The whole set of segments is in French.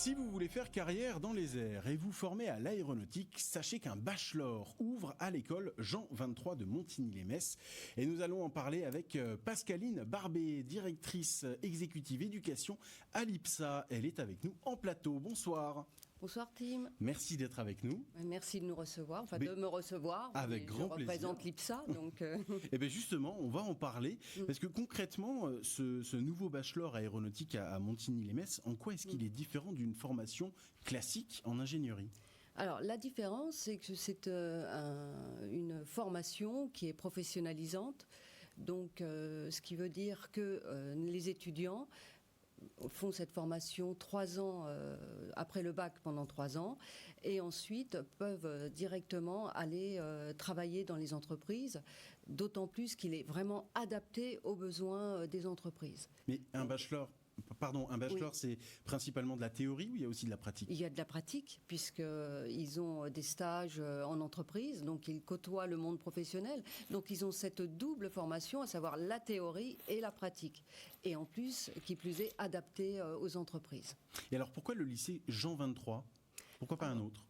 Si vous voulez faire carrière dans les airs et vous former à l'aéronautique, sachez qu'un bachelor ouvre à l'école Jean 23 de Montigny-lès-Metz. Et nous allons en parler avec Pascaline Barbet, directrice exécutive éducation à l'IPSA. Elle est avec nous en plateau. Bonsoir. Bonsoir Tim. Merci d'être avec nous. Merci de nous recevoir, de me recevoir. Avec grand plaisir. Je représente l'IPSA, donc... Et bien justement, on va en parler, parce que concrètement, ce nouveau bachelor aéronautique à Montigny-lès-Metz, en quoi est-ce qu'il est différent d'une formation classique en ingénierie ? Alors, la différence, c'est que c'est une formation qui est professionnalisante, donc ce qui veut dire que les étudiants font cette formation 3 ans après le bac, pendant 3 ans, et ensuite peuvent directement aller travailler dans les entreprises, d'autant plus qu'il est vraiment adapté aux besoins des entreprises. Mais un bachelor, oui. C'est principalement de la théorie ou il y a aussi de la pratique ? Il y a de la pratique, puisqu'ils ont des stages en entreprise, donc ils côtoient le monde professionnel. Donc ils ont cette double formation, à savoir la théorie et la pratique. Et en plus, qui plus est, adaptée aux entreprises. Et alors pourquoi le lycée Jean 23 ? Pourquoi pas un autre ?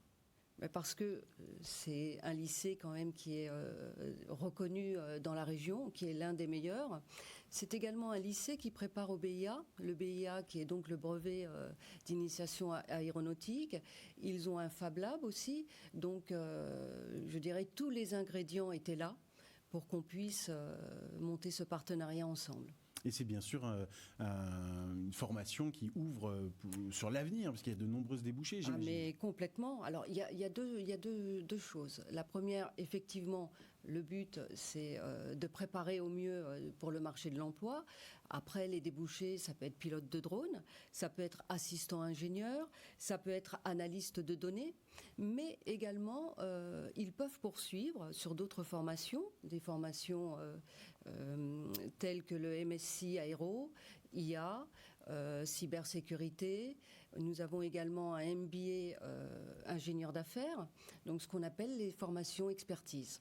Parce que c'est un lycée quand même qui est reconnu dans la région, qui est l'un des meilleurs. C'est également un lycée qui prépare au BIA, le BIA qui est donc le brevet d'initiation aéronautique. Ils ont un Fab Lab aussi, donc je dirais tous les ingrédients étaient là pour qu'on puisse monter ce partenariat ensemble. Et c'est bien sûr une formation qui ouvre sur l'avenir, parce qu'il y a de nombreuses débouchés, j'imagine. Mais complètement. Alors, il y a deux choses. La première, effectivement, le but, c'est de préparer au mieux pour le marché de l'emploi. Après, les débouchés, ça peut être pilote de drone, ça peut être assistant ingénieur, ça peut être analyste de données, mais également, ils peuvent poursuivre sur d'autres formations, des formations telles que le MSc Aéro, IA, cybersécurité. Nous avons également un MBA ingénieur d'affaires, donc ce qu'on appelle les formations expertise.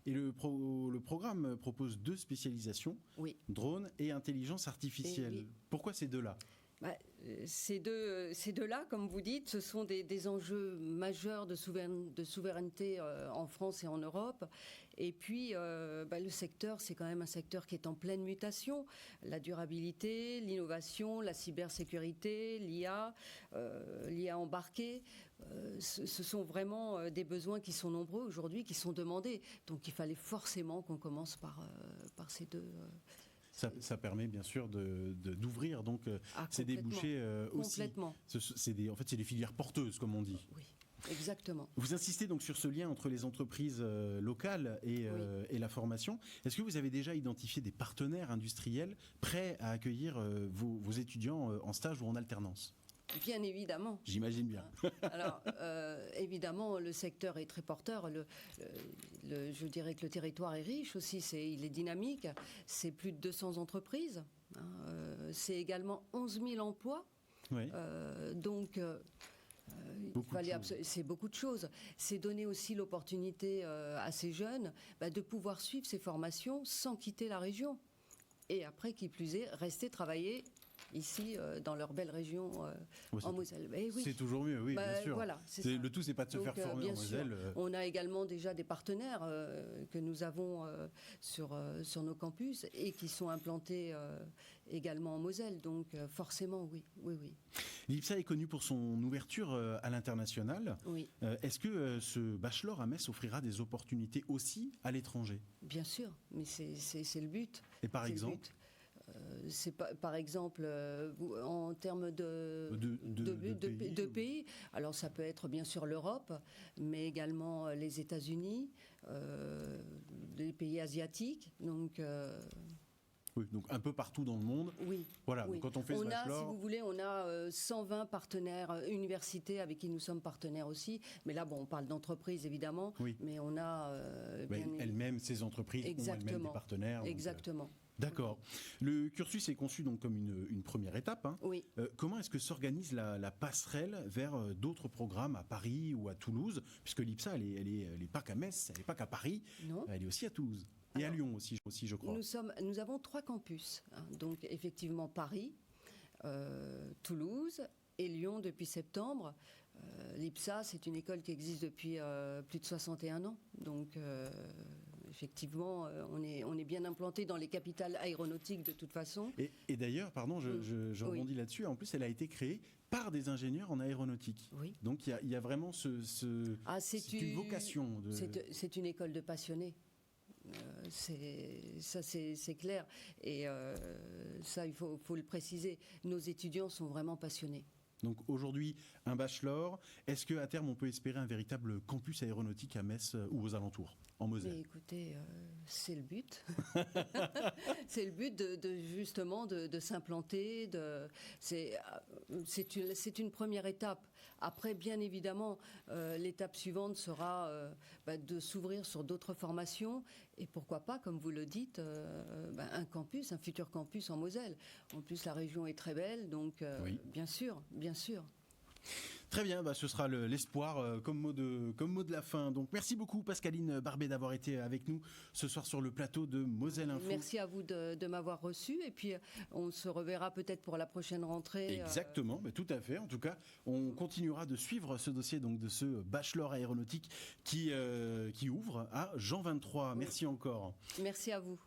Et le programme propose 2 spécialisations, oui. Drone et intelligence artificielle. Oui. Pourquoi ces deux-là ? Ces deux-là, comme vous dites, ce sont des enjeux majeurs de souveraineté en France et en Europe. Et puis, le secteur, c'est quand même un secteur qui est en pleine mutation. La durabilité, l'innovation, la cybersécurité, l'IA, l'IA embarquée, ce sont vraiment des besoins qui sont nombreux aujourd'hui, qui sont demandés. Donc, il fallait forcément qu'on commence par ces deux... Ça permet bien sûr d'ouvrir donc ces débouchés aussi. Complètement. C'est des filières porteuses, comme on dit. Oui, exactement. Vous insistez donc sur ce lien entre les entreprises locales et la formation. Est-ce que vous avez déjà identifié des partenaires industriels prêts à accueillir vos étudiants en stage ou en alternance ? Bien évidemment. J'imagine bien. Alors, évidemment, le secteur est très porteur. Je dirais que le territoire est riche aussi. Il est dynamique. C'est plus de 200 entreprises. C'est également 11 000 emplois. Oui. C'est beaucoup de choses. C'est donner aussi l'opportunité à ces jeunes de pouvoir suivre ces formations sans quitter la région. Et après, qui plus est, rester travailler ici, dans leur belle région en Moselle. Oui. C'est toujours mieux, oui, bien sûr. Voilà, le tout, c'est pas de se faire former en Moselle. On a également déjà des partenaires que nous avons sur nos campus et qui sont implantés également en Moselle. Donc, forcément, oui. L'IPSA est connu pour son ouverture à l'international. Oui. Est-ce que ce bachelor à Metz offrira des opportunités aussi à l'étranger ? Bien sûr, mais c'est le but. Et par exemple ? Par exemple, en termes de pays, alors ça peut être bien sûr l'Europe, mais également les États-Unis, les pays asiatiques. Donc, oui, donc un peu partout dans le monde. Oui. Voilà, oui. Donc quand on fait ce bachelor... Si vous voulez, on a 120 partenaires, universités avec qui nous sommes partenaires aussi. Mais là, on parle d'entreprises évidemment, oui. Mais on a... elles-mêmes, ces entreprises ont elles-mêmes des partenaires. Exactement. Donc, d'accord. Le cursus est conçu donc comme une première étape. Hein. Oui. Comment est-ce que s'organise la passerelle vers d'autres programmes à Paris ou à Toulouse ? Puisque l'IPSA, elle est pas qu'à Metz, elle n'est pas qu'à Paris, non. Elle est aussi à Toulouse. Et à Lyon aussi, je crois. Nous avons 3 campus. Donc effectivement Paris, Toulouse et Lyon depuis septembre. L'IPSA, c'est une école qui existe depuis plus de 61 ans. Donc, effectivement, on est bien implanté dans les capitales aéronautiques de toute façon. Et d'ailleurs, pardon, je rebondis là-dessus. En plus, elle a été créée par des ingénieurs en aéronautique. Oui. Donc, il y a vraiment c'est une vocation. C'est une école de passionnés. C'est clair. Et ça, il faut le préciser. Nos étudiants sont vraiment passionnés. Donc aujourd'hui, un bachelor. Est-ce qu'à terme, on peut espérer un véritable campus aéronautique à Metz ou aux alentours, en Moselle? Mais écoutez, c'est le but. C'est le but justement de s'implanter. C'est une première étape. Après, bien évidemment, l'étape suivante sera de s'ouvrir sur d'autres formations et pourquoi pas, comme vous le dites, un campus, un futur campus en Moselle. En plus, la région est très belle, donc oui. Bien sûr. Très bien, ce sera l'espoir comme mot de la fin. Donc merci beaucoup Pascaline Barbet d'avoir été avec nous ce soir sur le plateau de Moselle Info. Merci à vous de m'avoir reçu et puis on se reverra peut-être pour la prochaine rentrée. Exactement, tout à fait. En tout cas, on continuera de suivre ce dossier donc de ce bachelor aéronautique qui ouvre à Jean 23. Merci encore. Merci à vous.